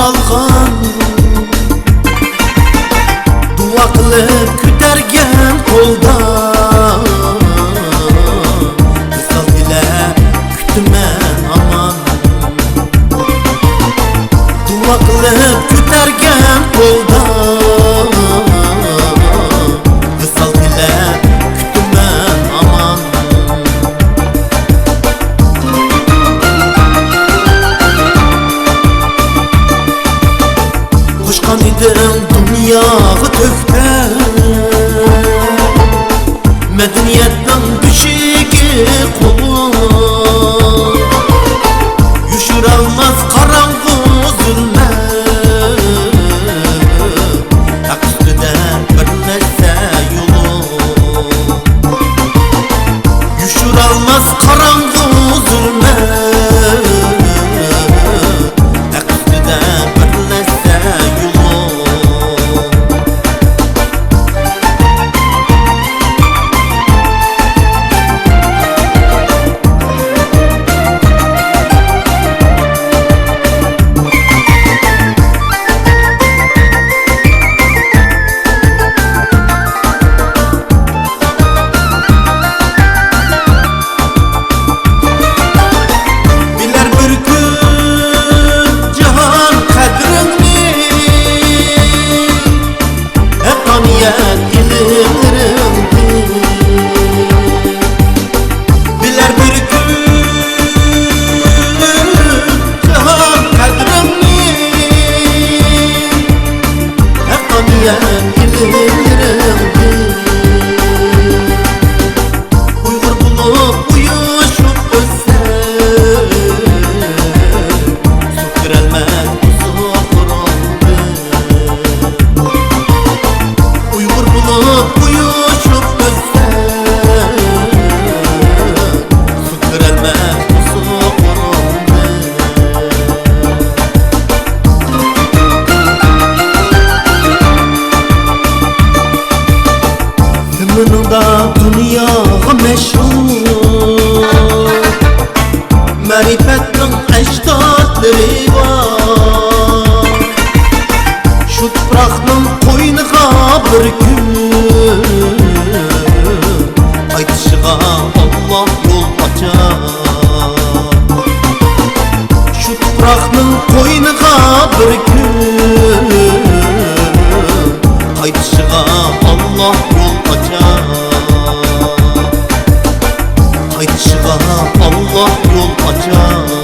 taralgan dua qilib ko'targan qo'lda visol ila kutman aman dua qilib ko'targan qo'lda visol ila kutman aman qo'shgan edim dunyoga to'xtab madaniyatning beshigi qo'l yushirolmas qorong'u zulmat haq ustida birlashsa yo'l yushirolmas qorong'u zulmat haq ustida birlashsa Uygur bulup uyuşup özse su kirelmez uzaklandı Uygur bulup uyuşup özse su kirelmez uzaklandı Zımınında dünyaya meşhur Marifettin ecdadları var Şu toprağın koynuğa bir gün Aytışığa Allah yol açar Şu toprağın koynuğa bir gün Aytışığa Allah yol açar Aytışığa Allah yol açar